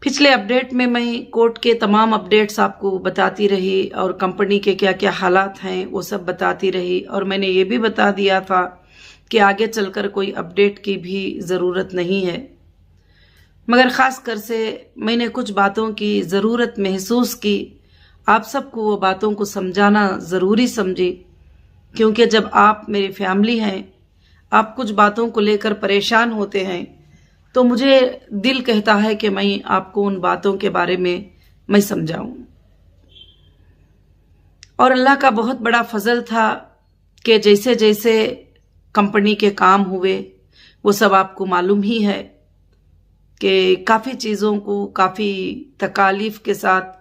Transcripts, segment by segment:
पिछले अपडेट में मैं कोर्ट के तमाम अपडेट्स आपको बताती रही और कंपनी के क्या क्या हालात हैं वो सब बताती रही, और मैंने ये भी बता दिया था कि आगे चलकर कोई अपडेट की भी ज़रूरत नहीं है। मगर ख़ास कर से मैंने कुछ बातों की ज़रूरत महसूस की, आप सबको वो बातों को समझाना ज़रूरी समझी, क्योंकि जब आप मेरी फैमिली हैं, आप कुछ बातों को लेकर परेशान होते हैं तो मुझे दिल कहता है कि मैं आपको उन बातों के बारे में मैं समझाऊं। और अल्लाह का बहुत बड़ा फजल था कि जैसे जैसे कंपनी के काम हुए वो सब आपको मालूम ही है कि काफ़ी चीज़ों को काफ़ी तकालीफ के साथ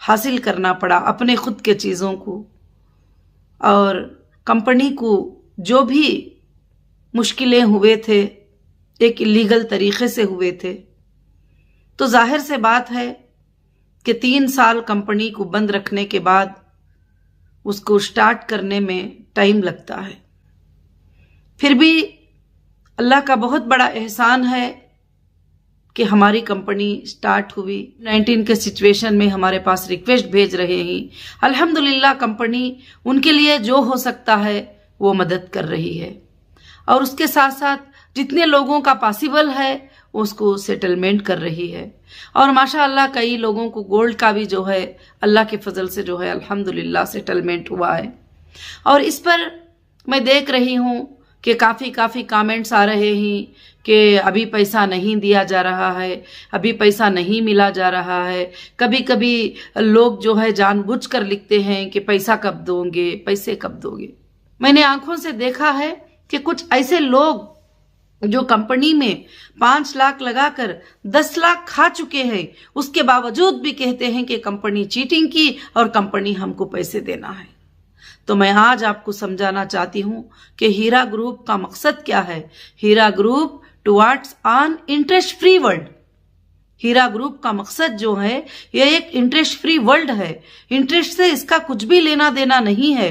हासिल करना पड़ा, अपने खुद के चीज़ों को, और कंपनी को जो भी मुश्किलें हुए थे एक इलीगल तरीके से हुए थे। तो जाहिर से बात है कि 3 साल कंपनी को बंद रखने के बाद उसको स्टार्ट करने में टाइम लगता है। फिर भी अल्लाह का बहुत बड़ा एहसान है कि हमारी कंपनी स्टार्ट हुई। 19 के सिचुएशन में हमारे पास रिक्वेस्ट भेज रहे हैं, अल्हम्दुलिल्लाह कंपनी उनके लिए जो हो सकता है वो मदद कर रही है, और उसके साथ साथ जितने लोगों का पॉसिबल है उसको सेटलमेंट कर रही है। और माशाअल्लाह कई लोगों को गोल्ड का भी जो है अल्लाह के फजल से जो है अल्हम्दुलिल्लाह सेटलमेंट हुआ है। और इस पर मैं देख रही हूँ कि काफ़ी कमेंट्स आ रहे हैं कि अभी पैसा नहीं दिया जा रहा है, अभी पैसा नहीं मिला जा रहा है। कभी कभी लोग जो है जानबूझकर लिखते हैं कि पैसा कब दोगे, पैसे कब दोगे। मैंने आंखों से देखा है कि कुछ ऐसे लोग जो कंपनी में 5 लाख लगाकर 10 लाख खा चुके हैं, उसके बावजूद भी कहते हैं कि कंपनी चीटिंग की और कंपनी हमको पैसे देना है। तो मैं आज आपको समझाना चाहती हूं कि हीरा ग्रुप का मकसद क्या है। Heera group towards on interest free world. Heera group का मकसद जो है यह एक इंटरेस्ट फ्री वर्ल्ड है। इंटरेस्ट से इसका कुछ भी लेना देना नहीं है,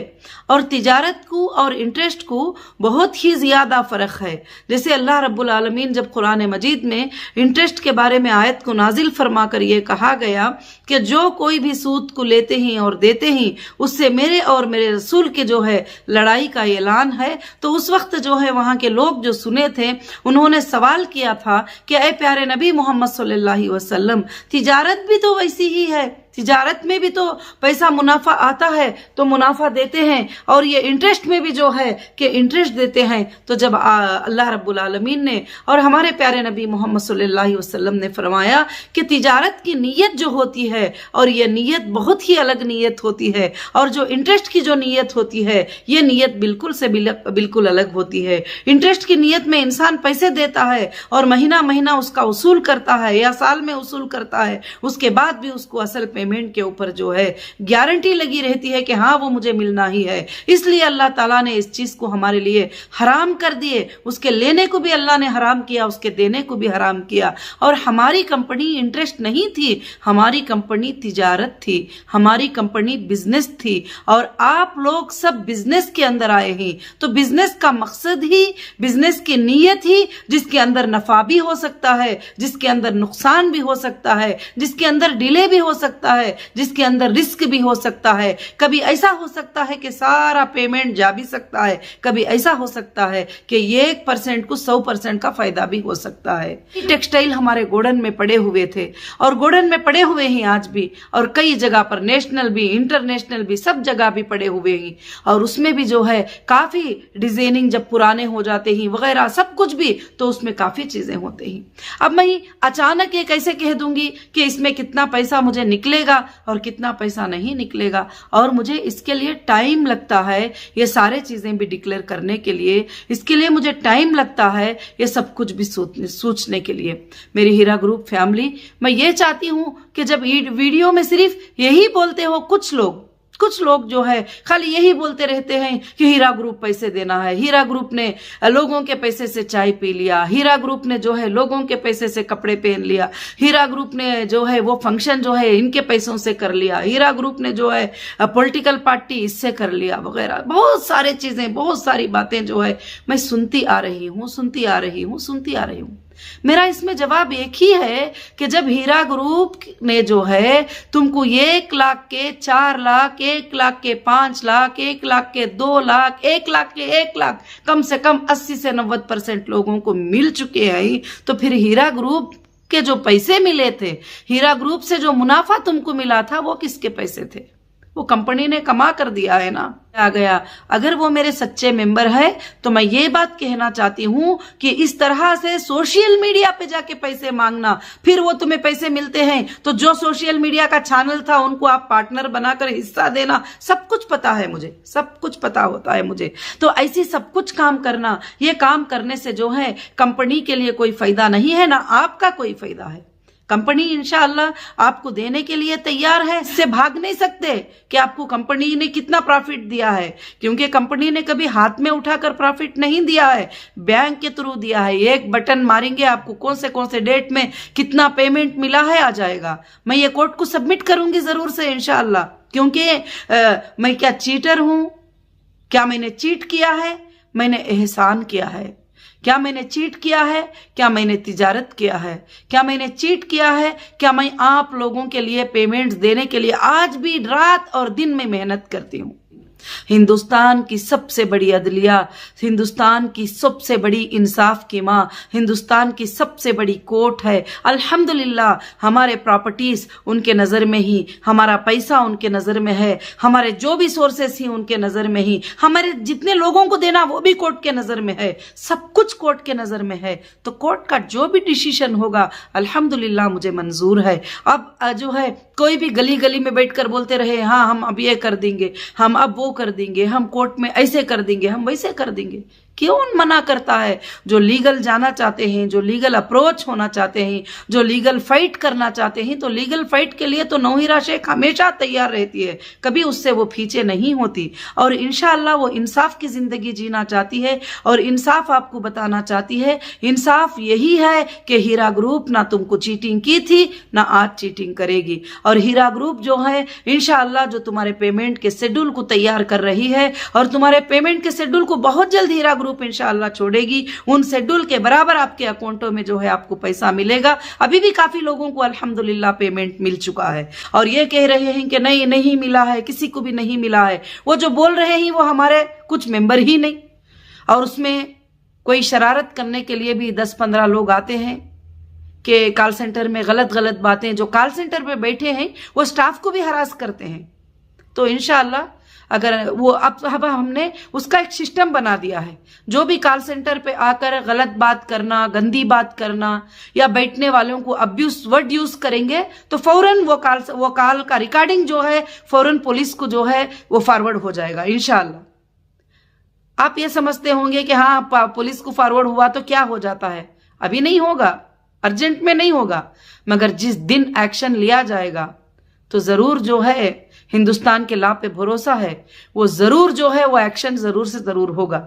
और तिजारत को और इंटरेस्ट को बहुत ही ज्यादा फर्क है। जैसे अल्लाह रब्बुल आलमीन जब कुरान मजीद में इंटरेस्ट के बारे में आयत को नाजिल फरमा कर ये कहा गया कि जो कोई भी सूद को लेते हैं और देते हैं उससे मेरे और मेरे रसूल के जो है लड़ाई का ऐलान है। तो उस वक्त जो है वहां के लोग जो सुने थे उन्होंने सवाल किया था कि ऐ प्यारे नबी मोहम्मद सल्लल्लाहु अलैहि वसल्लम, तिजारत भी तो वैसी ही है, तिजारत में भी तो पैसा मुनाफा आता है तो मुनाफा देते हैं, और ये इंटरेस्ट में भी जो है कि इंटरेस्ट देते हैं। तो जब अल्लाह रब्बुल आलमीन ने और हमारे प्यारे नबी मोहम्मद सल्लल्लाहु अलैहि वसल्लम ने फरमाया कि तिजारत की नीयत जो होती है, और ये नीयत बहुत ही अलग नीयत होती है, और जो इंटरेस्ट की जो नीयत होती है ये नीयत बिल्कुल से बिल्कुल अलग होती है। इंटरेस्ट की नीयत में इंसान पैसे देता है और महीना महीना उसका उसूल करता है या साल में उसूल करता है, उसके बाद भी उसको असल पेमेंट के ऊपर जो है गारंटी लगी रहती है कि हाँ वो मुझे मिलना ही है। इसलिए अल्लाह ताला ने इस चीज को हमारे लिए हराम कर दिए। उसके लेने को भी अल्लाह ने हराम किया, उसके देने को भी हराम किया। और हमारी कंपनी इंटरेस्ट नहीं थी, हमारी कंपनी तिजारत थी, हमारी कंपनी बिजनेस थी, और आप लोग सब बिजनेस के अंदर आए हैं। तो बिजनेस का मकसद ही, बिजनेस की नीयत ही, जिसके अंदर नफा भी हो सकता है, जिसके अंदर नुकसान भी हो सकता है, जिसके अंदर डिले भी हो सकता है, जिसके अंदर रिस्क भी हो सकता है। कभी ऐसा हो सकता है कि सारा पेमेंट जा भी सकता है, कभी ऐसा हो सकता है कि 1% को 100% का फायदा भी हो सकता है। टेक्सटाइल हमारे गोडन में पड़े हुए थे और गोडन में पड़े हुए हैं आज भी, और कई जगह पर नेशनल भी इंटरनेशनल भी सब जगह भी पड़े हुए हैं। और उसमें भी जो है काफी डिजाइनिंग जब पुराने हो जाते हैं वगैरह सब कुछ भी, तो उसमें काफी चीजें होते हैं। अब मैं अचानक ये कैसे कह दूंगी कि इसमें कितना पैसा मुझे निकलेगा और कितना पैसा नहीं निकलेगा, और मुझे इसके लिए टाइम लगता है। ये सारे चीजें भी डिक्लेयर करने के लिए इसके लिए मुझे टाइम लगता है, ये सब कुछ भी सोचने के लिए। मेरी हीरा ग्रुप फैमिली, मैं ये चाहती हूं कि जब वीडियो में सिर्फ यही बोलते हो कुछ लोग जो है खाली यही बोलते रहते हैं कि हीरा ग्रुप पैसे देना है, हीरा ग्रुप ने लोगों के पैसे से चाय पी लिया, हीरा ग्रुप ने जो है लोगों के पैसे से कपड़े पहन लिया, हीरा ग्रुप ने जो है वो फंक्शन जो है इनके पैसों से कर लिया, हीरा ग्रुप ने जो है पॉलिटिकल पार्टी इससे कर लिया वगैरह। बहुत सारे चीजें, बहुत सारी बातें जो है मैं सुनती आ रही हूँ। मेरा इसमें जवाब एक ही है कि जब हीरा ग्रुप ने जो है तुमको 1 लाख के 4 लाख, 1 लाख के 5 लाख, 1 लाख के 2 लाख, 1 लाख के 1 लाख, कम से कम 80 से 90% लोगों को मिल चुके हैं, तो फिर हीरा ग्रुप के जो पैसे मिले थे, हीरा ग्रुप से जो मुनाफा तुमको मिला था, वो किसके पैसे थे? वो कंपनी ने कमा कर दिया है ना। आ गया, अगर वो मेरे सच्चे मेंबर है तो मैं ये बात कहना चाहती हूं कि इस तरह से सोशल मीडिया पे जाके पैसे मांगना, फिर वो तुम्हें पैसे मिलते हैं तो जो सोशल मीडिया का चैनल था उनको आप पार्टनर बनाकर हिस्सा देना, सब कुछ पता है मुझे, सब कुछ पता होता है मुझे। तो ऐसी सब कुछ काम करना, ये काम करने से जो है कंपनी के लिए कोई फायदा नहीं है, ना आपका कोई फायदा है। कंपनी इंशाअल्लाह आपको देने के लिए तैयार है, इससे भाग नहीं सकते कि आपको कंपनी ने कितना प्रॉफिट दिया है, क्योंकि कंपनी ने कभी हाथ में उठाकर प्रॉफिट नहीं दिया है, बैंक के थ्रू दिया है। एक बटन मारेंगे आपको कौन से डेट में कितना पेमेंट मिला है आ जाएगा। मैं ये कोर्ट को सबमिट करूंगी जरूर से इंशाअल्लाह, क्योंकि मैं क्या चीटर हूं? क्या मैंने चीट किया है? मैंने एहसान किया है। क्या मैंने चीट किया है? क्या मैंने तिजारत किया है? क्या मैंने चीट किया है? क्या मैं आप लोगों के लिए पेमेंट्स देने के लिए आज भी रात और दिन में मेहनत करती हूं? हिंदुस्तान की सबसे बड़ी अदलिया, हिंदुस्तान की सबसे बड़ी इंसाफ की मां, हिंदुस्तान की सबसे बड़ी कोर्ट है। अल्हम्दुलिल्लाह हमारे प्रॉपर्टीज उनके नजर में ही, हमारा पैसा उनके नजर में है, हमारे जो भी सोर्सेस ही उनके नजर में ही, हमारे जितने लोगों को देना वो भी कोर्ट के नजर में है, सब कुछ कोर्ट के नजर में है। तो कोर्ट का जो भी डिसीजन होगा अल्हम्दुलिल्लाह मुझे मंजूर है। अब जो है कोई भी गली गली में बैठकर बोलते रहे हाँ हम अब ये कर देंगे, हम अब वो कर देंगे, हम कोर्ट में ऐसे कर देंगे, हम वैसे कर देंगे, क्यों मना करता है? जो लीगल जाना चाहते हैं, जो लीगल अप्रोच होना चाहते हैं, जो लीगल फाइट करना चाहते हैं, तो लीगल फाइट के लिए तो नौहीरा शेख हमेशा तैयार रहती है, कभी उससे वो पीछे नहीं होती। और इंशाअल्लाह वो इंसाफ की जिंदगी जीना चाहती है और इंसाफ आपको बताना चाहती है। इंसाफ यही है कि हीरा ग्रुप ना तुमको चीटिंग की थी ना आज चीटिंग करेगी। और हीरा ग्रुप जो है इंशाअल्लाह जो तुम्हारे पेमेंट के शेड्यूल को तैयार कर रही है और तुम्हारे पेमेंट के शेड्यूल को बहुत जल्द हीरा ग्रुप इंशाअल्लाह छोड़ेगी। उन शेड्यूल के बराबर आपके अकाउंटों में जो है आपको पैसा मिलेगा। अभी भी काफी लोगों को अल्हम्दुलिल्लाह पेमेंट मिल चुका है और ये कह रहे हैं कि नहीं मिला है, किसी को भी नहीं मिला है। वो जो बोल रहे हैं वो हमारे कुछ मेंबर ही नहीं, और उसमें कोई शरारत करने के लिए भी 10-15 लोग आते हैं कि कॉल सेंटर में गलत बातें, जो कॉल सेंटर पे बैठे हैं वो स्टाफ को भी हरास करते हैं। तो इंशाअल्लाह अगर वो अब हमने उसका एक सिस्टम बना दिया है, जो भी कॉल सेंटर पे आकर गलत बात करना, गंदी बात करना या बैठने वालों को अब्यूज वर्ड यूज करेंगे तो फौरन वो कॉल का रिकॉर्डिंग जो है फौरन पुलिस को जो है वो फॉरवर्ड हो जाएगा इंशाअल्लाह। आप ये समझते होंगे कि हाँ पुलिस को फॉरवर्ड हुआ तो क्या हो जाता है, अभी नहीं होगा, अर्जेंट में नहीं होगा, मगर जिस दिन एक्शन लिया जाएगा तो जरूर जो है हिंदुस्तान के लॉ पे भरोसा है, वो जरूर जो है वो एक्शन जरूर से जरूर होगा।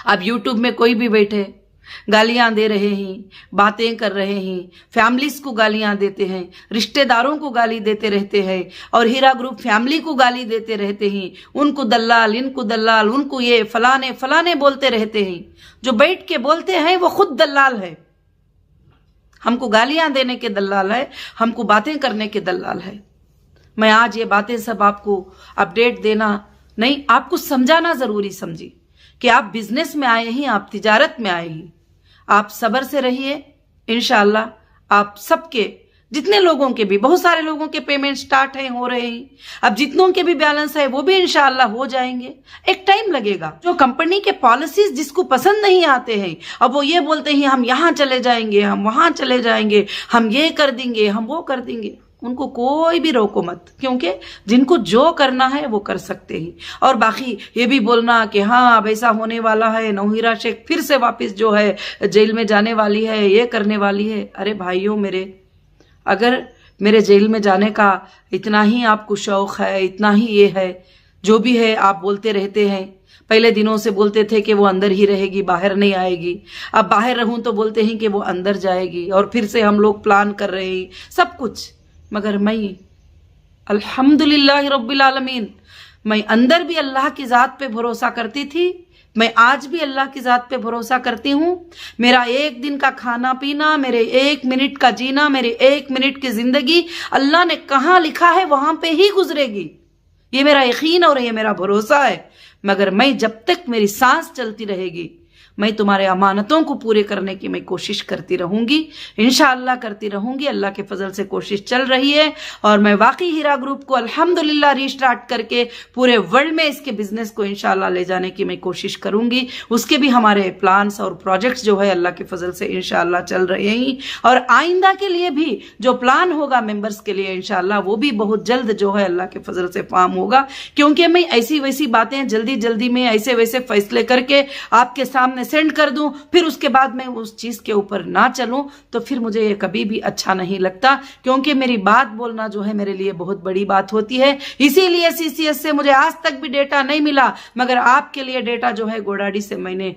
अब यूट्यूब में कोई भी बैठे गालियां दे रहे हैं, बातें कर रहे हैं, फैमिलीज को गालियां देते हैं, रिश्तेदारों को गाली देते रहते हैं और हीरा ग्रुप फैमिली को गाली देते रहते हैं, उनको दल्लाल, इनको दल्लाल, उनको ये फलाने बोलते रहते हैं। जो बैठ के बोलते हैं वो खुद दल्लाल है, हमको गालियां देने के दल्लाल है, हमको बातें करने के दल्लाल है। मैं आज ये बातें सब आपको अपडेट देना नहीं, आपको समझाना जरूरी समझी कि आप बिजनेस में आए ही, आप तिजारत में आए ही, आप सब्र से रहिए। इंशाअल्लाह आप सबके जितने लोगों के भी, बहुत सारे लोगों के पेमेंट स्टार्ट है, हो रहे हैं, अब जितनों के भी बैलेंस है वो भी इंशाअल्लाह हो जाएंगे। एक टाइम लगेगा। जो कंपनी के पॉलिसीज जिसको पसंद नहीं आते हैं, अब वो ये बोलते हैं हम यहां चले जाएंगे, हम वहां चले जाएंगे, हम ये कर देंगे, हम वो कर देंगे, उनको कोई भी रोको मत, क्योंकि जिनको जो करना है वो कर सकते हैं। और बाकी ये भी बोलना कि हाँ अब ऐसा होने वाला है, नौहीरा शेख फिर से वापस जो है जेल में जाने वाली है, ये करने वाली है। अरे भाइयों मेरे, अगर मेरे जेल में जाने का इतना ही आपको शौक है, इतना ही ये है, जो भी है आप बोलते रहते हैं, पहले दिनों से बोलते थे कि वो अंदर ही रहेगी, बाहर नहीं आएगी, अब बाहर रहूं तो बोलते हैं कि वो अंदर जाएगी, और फिर से हम लोग प्लान कर रहे हैं सब कुछ। मगर मैं अल्हम्दुलिल्लाह रब्बिल आलमीन, मैं अंदर भी अल्लाह की जात पे भरोसा करती थी, मैं आज भी अल्लाह की ज़ात पे भरोसा करती हूँ। मेरा एक दिन का खाना पीना, मेरे एक मिनट का जीना, मेरे एक मिनट की जिंदगी अल्लाह ने कहाँ लिखा है वहां पे ही गुजरेगी। ये मेरा यकीन और ये मेरा भरोसा है। मगर मैं जब तक मेरी सांस चलती रहेगी, मैं तुम्हारे अमानतों को पूरे करने की मैं कोशिश करती रहूंगी, इंशाअल्लाह करती रहूंगी। अल्लाह के फजल से कोशिश चल रही है और मैं वाकई हीरा ग्रुप को अल्हम्दुलिल्लाह रीस्टार्ट करके पूरे वर्ल्ड में इसके बिजनेस को इंशाअल्लाह ले जाने की मैं कोशिश करूंगी। उसके भी हमारे प्लान्स और प्रोजेक्ट्स जो है अल्लाह के फजल से इंशाअल्लाह चल रहे हैं और आइंदा के लिए भी जो प्लान होगा मेंबर्स के लिए इंशाअल्लाह वो भी बहुत जल्द जो है अल्लाह के फजल से फार्म होगा। क्योंकि मैं ऐसी वैसी बातें जल्दी जल्दी में ऐसे वैसे फैसले करके आपके सामने सेंड कर दूं, फिर उसके बाद मैं उस चीज के ऊपर ना चलूं, तो फिर मुझे ये कभी भी अच्छा नहीं लगता। क्योंकि मेरी बात बोलना जो है मेरे लिए बहुत बड़ी बात होती है। इसीलिए सीसीएस से मुझे आज तक भी डेटा नहीं मिला, मगर आपके लिए डेटा जो है गोडाडी से मैंने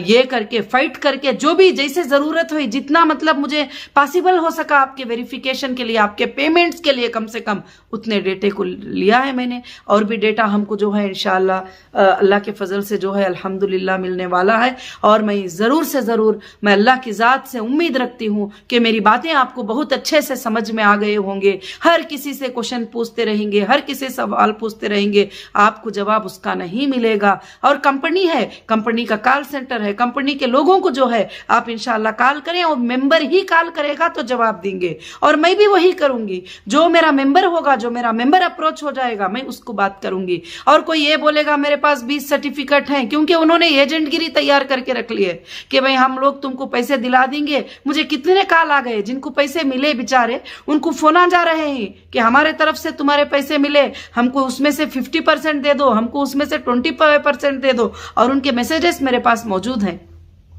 ये करके फाइट करके जो भी जैसे जरूरत हुई, जितना मतलब मुझे पॉसिबल हो सका आपके वेरिफिकेशन के लिए, आपके पेमेंट्स के लिए कम से कम उतने डेटे को लिया है मैंने। और भी डेटा हमको जो है इंशाअल्लाह अल्लाह के फजल से जो है अल्हम्दुलिल्लाह मिलने वाला है। और मैं जरूर से जरूर मैं अल्लाह की जात से उम्मीद रखती हूं कि मेरी बातें आपको बहुत अच्छे से समझ में आ गए होंगे। हर किसी से क्वेश्चन पूछते रहेंगे, हर किसी सवाल पूछते रहेंगे, आपको जवाब उसका नहीं मिलेगा। और कंपनी है, कंपनी का कॉल सेंटर है, कंपनी के लोगों को जो है आप इंशाअल्लाह कॉल करें और मेंबर ही कॉल करेगा तो जवाब देंगे। और मैं भी वही करूंगी, जो मेरा मेंबर होगा, जो मेरा मेंबर अप्रोच हो जाएगा मैं उसको बात करूंगी। और कोई ये बोलेगा मेरे पास 20 सर्टिफिकेट हैं, क्योंकि उन्होंने एजेंटगिरी तैयार करके रख लिए कि भाई हम लोग तुमको पैसे दिला देंगे। मुझे कितने कॉल आ गए, जिनको पैसे मिले बेचारे उनको फोन आ जा रहे हैं कि हमारे तरफ से तुम्हारे पैसे मिले, हमको उसमें से 50% दे दो, हमको उसमें से 25% दे दो। और उनके मैसेजेस मेरे पास मौजूद हैं।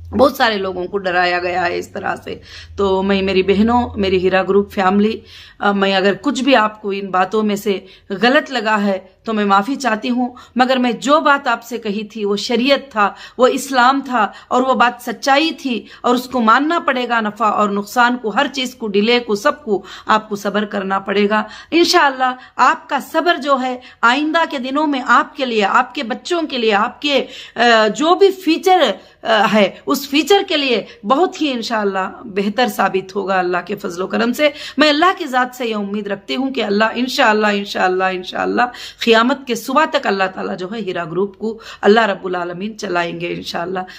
बहुत सारे लोगों को डराया गया है इस तरह से। तो मैं, मेरी बहनों, मेरी हीरा ग्रुप फैमिली, मैं अगर कुछ भी आपको इन बातों में से गलत लगा है तो मैं माफी चाहती हूं। मगर मैं जो बात आपसे कही थी वो शरीयत था, वो इस्लाम था और वो बात सच्चाई थी और उसको मानना पड़ेगा। नफा और नुकसान को, हर चीज को, डिले को, सबको आपको सब्र करना पड़ेगा। इंशाअल्लाह आपका सब्र जो है आइंदा के दिनों में आपके लिए, आपके बच्चों के लिए, आपके जो भी फ्यूचर है उस फ्यूचर के लिए बहुत ही इंशाअल्लाह बेहतर साबित होगा अल्लाह के फजलो करम से। मैं अल्लाह की जात से यह उम्मीद रखती हूं कि अल्लाह इंशाअल्लाह इंशाअल्लाह इंशाअल्लाह क़यामत के सुबह तक अल्लाह ताला जो है हीरा ग्रुप को अल्लाह रब्बुल आलमीन चलाएंगे इंशाअल्लाह।